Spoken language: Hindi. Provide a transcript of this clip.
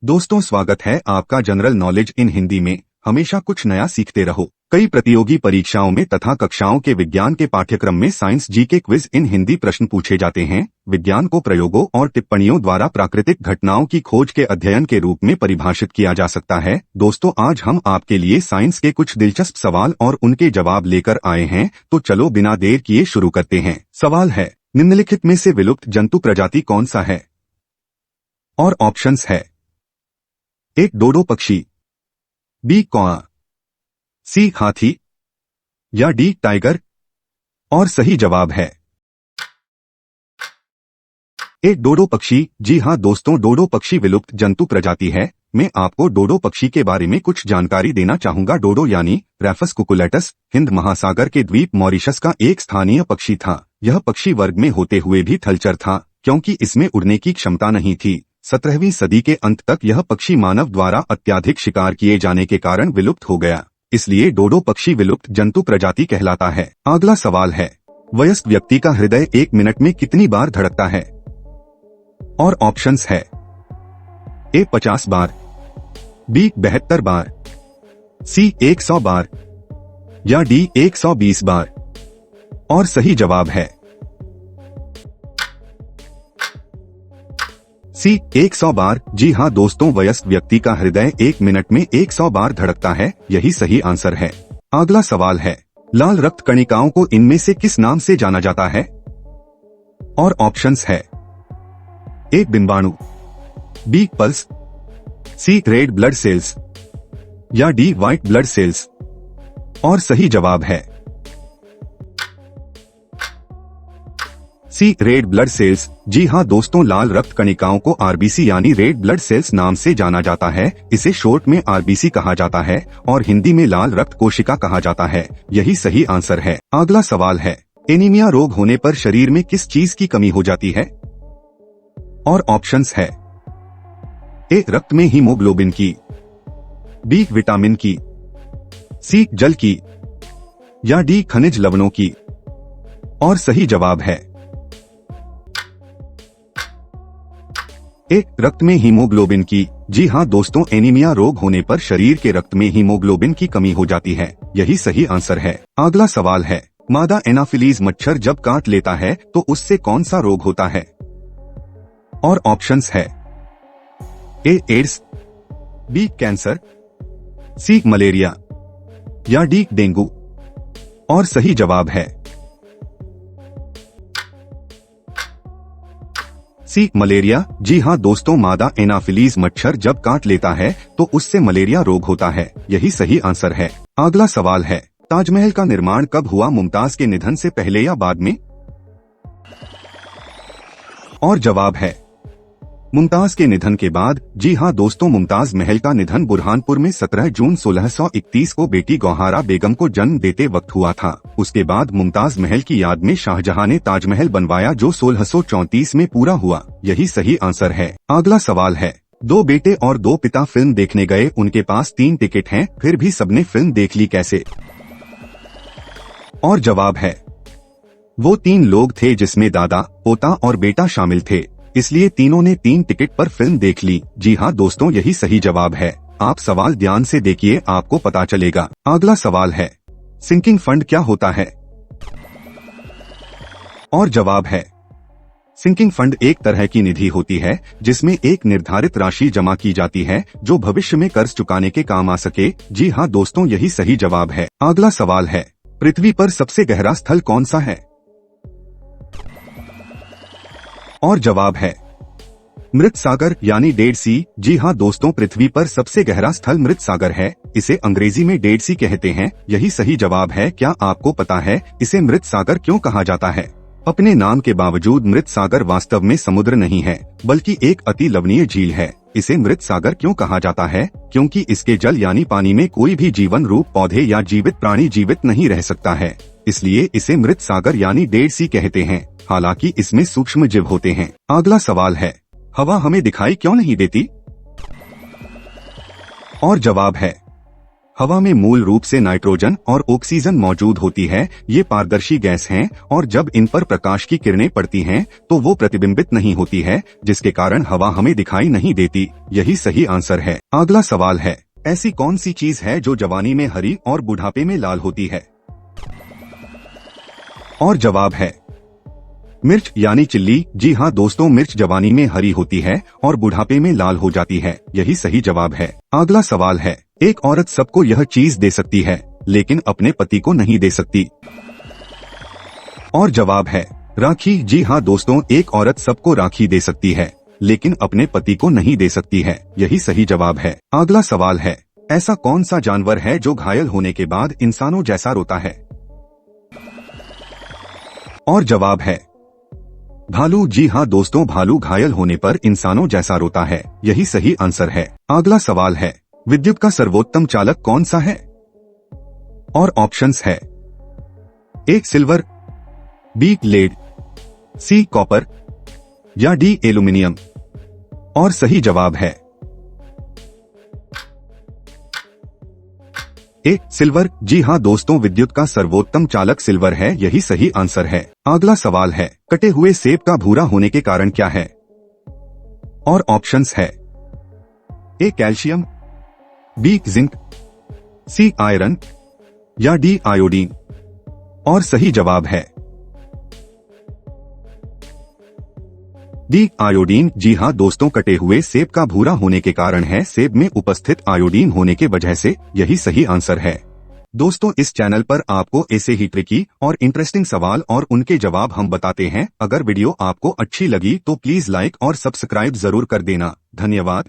दोस्तों, स्वागत है आपका जनरल नॉलेज इन हिंदी में। हमेशा कुछ नया सीखते रहो। कई प्रतियोगी परीक्षाओं में तथा कक्षाओं के विज्ञान के पाठ्यक्रम में साइंस जीके क्विज इन हिंदी प्रश्न पूछे जाते हैं। विज्ञान को प्रयोगों और टिप्पणियों द्वारा प्राकृतिक घटनाओं की खोज के अध्ययन के रूप में परिभाषित किया जा सकता है। दोस्तों, आज हम आपके लिए साइंस के कुछ दिलचस्प सवाल और उनके जवाब लेकर आए हैं, तो चलो बिना देर किए शुरू करते हैं। सवाल है, निम्नलिखित में से विलुप्त जंतु प्रजाति कौन सा है? और ऑप्शंस है: एक डोडो पक्षी, बी कौआ, सी हाथी या डी टाइगर। और सही जवाब है ए डोडो पक्षी। जी हां दोस्तों, डोडो पक्षी विलुप्त जंतु प्रजाति है। मैं आपको डोडो पक्षी के बारे में कुछ जानकारी देना चाहूंगा। डोडो यानी रैफस कुकुलेटस हिंद महासागर के द्वीप मॉरिशस का एक स्थानीय पक्षी था। यह पक्षी वर्ग में होते हुए भी थलचर था, क्योंकि इसमें उड़ने की क्षमता नहीं थी। 17वीं सदी के अंत तक यह पक्षी मानव द्वारा अत्यधिक शिकार किए जाने के कारण विलुप्त हो गया, इसलिए डोडो पक्षी विलुप्त जंतु प्रजाति कहलाता है। अगला सवाल है, वयस्क व्यक्ति का हृदय 1 मिनट में कितनी बार धड़कता है? और ऑप्शंस है: ए 50 बार, बी 72 बार, सी 100 बार या डी 120 बार। और सही जवाब है सी 100 बार। जी हां दोस्तों, वयस्क व्यक्ति का हृदय 1 मिनट में 100 बार धड़कता है। यही सही आंसर है। अगला सवाल है, लाल रक्त कणिकाओं को इनमें से किस नाम से जाना जाता है? और ऑप्शंस है: ए बिंबाणु, बी पल्स, सी रेड ब्लड सेल्स या डी व्हाइट ब्लड सेल्स। और सही जवाब है सी रेड ब्लड सेल्स। जी हां दोस्तों, लाल रक्त कणिकाओं को आरबीसी यानी रेड ब्लड सेल्स नाम से जाना जाता है। इसे शॉर्ट में आरबीसी कहा जाता है और हिंदी में लाल रक्त कोशिका कहा जाता है। यही सही आंसर है। अगला सवाल है, एनीमिया रोग होने पर शरीर में किस चीज की कमी हो जाती है? और ऑप्शंस है: ए रक्त में हीमोग्लोबिन की, बी विटामिन की, सी जल की या डी खनिज लवणों की। और सही जवाब है ए रक्त में हीमोग्लोबिन की। जी हां दोस्तों, एनीमिया रोग होने पर शरीर के रक्त में हीमोग्लोबिन की कमी हो जाती है। यही सही आंसर है। अगला सवाल है, मादा एनाफिलीज मच्छर जब काट लेता है तो उससे कौन सा रोग होता है? और ऑप्शंस है: ए एड्स, बी कैंसर, सी मलेरिया या डी डेंगू। और सही जवाब है सी मलेरिया। जी हां दोस्तों, मादा एनाफिलीज मच्छर जब काट लेता है तो उससे मलेरिया रोग होता है। यही सही आंसर है। अगला सवाल है, ताजमहल का निर्माण कब हुआ? मुमताज के निधन से पहले या बाद में? और जवाब है मुमताज के निधन के बाद। जी हां दोस्तों, मुमताज महल का निधन बुरहानपुर में 17 जून 1631 को बेटी गौहरा बेगम को जन्म देते वक्त हुआ था। उसके बाद मुमताज महल की याद में शाहजहां ने ताजमहल बनवाया, जो 1634 में पूरा हुआ। यही सही आंसर है। अगला सवाल है, 2 बेटे और 2 पिता फिल्म देखने गए, उनके पास 3 टिकट हैं, फिर भी सबने फिल्म देख ली, कैसे? और जवाब है वो 3 लोग थे जिसमें दादा, पोता और बेटा शामिल थे, इसलिए तीनों ने 3 टिकट पर फिल्म देख ली। जी हां दोस्तों, यही सही जवाब है। आप सवाल ध्यान से देखिए, आपको पता चलेगा। अगला सवाल है, सिंकिंग फंड क्या होता है? और जवाब है सिंकिंग फंड एक तरह की निधि होती है जिसमें एक निर्धारित राशि जमा की जाती है जो भविष्य में कर्ज चुकाने के काम आ सके। जी हां दोस्तों, यही सही जवाब है। अगला सवाल है, पृथ्वी पर सबसे गहरा स्थल कौन सा है? और जवाब है मृत सागर यानी डेड सी। जी हां दोस्तों, पृथ्वी पर सबसे गहरा स्थल मृत सागर है। इसे अंग्रेजी में डेड सी कहते हैं। यही सही जवाब है। क्या आपको पता है इसे मृत सागर क्यों कहा जाता है? अपने नाम के बावजूद मृत सागर वास्तव में समुद्र नहीं है, बल्कि एक अति लवणीय झील है। इसे मृत सागर क्यों कहा जाता है? क्योंकि इसके जल यानी पानी में कोई भी जीवन रूप पौधे या जीवित प्राणी जीवित नहीं रह सकता है, इसलिए इसे मृत सागर यानी डेड सी कहते हैं। हालांकि इसमें सूक्ष्म जीव होते हैं। अगला सवाल है, हवा हमें दिखाई क्यों नहीं देती? और जवाब है हवा में मूल रूप से नाइट्रोजन और ऑक्सीजन मौजूद होती है। ये पारदर्शी गैस हैं और जब इन पर प्रकाश की किरणें पड़ती हैं तो वो प्रतिबिंबित नहीं होती है, जिसके कारण हवा हमें दिखाई नहीं देती। यही सही आंसर है। अगला सवाल है, ऐसी कौन सी चीज है जो जवानी में हरी और बुढ़ापे में लाल होती है? और जवाब है मिर्च यानी चिल्ली। जी हाँ दोस्तों, मिर्च जवानी में हरी होती है और बुढ़ापे में लाल हो जाती है। यही सही जवाब है। अगला सवाल है, एक औरत सबको यह चीज दे सकती है लेकिन अपने पति को नहीं दे सकती। और जवाब है राखी। जी हाँ दोस्तों, एक औरत सबको राखी दे सकती है लेकिन अपने पति को नहीं दे सकती है। यही सही जवाब है। अगला सवाल है, ऐसा कौन सा जानवर है जो घायल होने के बाद इंसानों जैसा रोता है? और जवाब है भालू। जी हाँ दोस्तों, भालू घायल होने पर इंसानों जैसा रोता है। यही सही आंसर है। अगला सवाल है, विद्युत का सर्वोत्तम चालक कौन सा है? और ऑप्शंस है A silver, B lead, C copper या डी एल्यूमिनियम। और सही जवाब है ए सिल्वर। जी हाँ दोस्तों, विद्युत का सर्वोत्तम चालक सिल्वर है। यही सही आंसर है। अगला सवाल है, कटे हुए सेब का भूरा होने के कारण क्या है? और ऑप्शंस है A calcium, B zinc, C iron या डी आयोडीन। और सही जवाब है डी आयोडीन। जी हाँ दोस्तों, कटे हुए सेब का भूरा होने के कारण है सेब में उपस्थित आयोडीन होने के वजह से। यही सही आंसर है। दोस्तों, इस चैनल पर आपको ऐसे ही ट्रिकी और इंटरेस्टिंग सवाल और उनके जवाब हम बताते हैं। अगर वीडियो आपको अच्छी लगी तो प्लीज लाइक और सब्सक्राइब जरूर कर देना। धन्यवाद।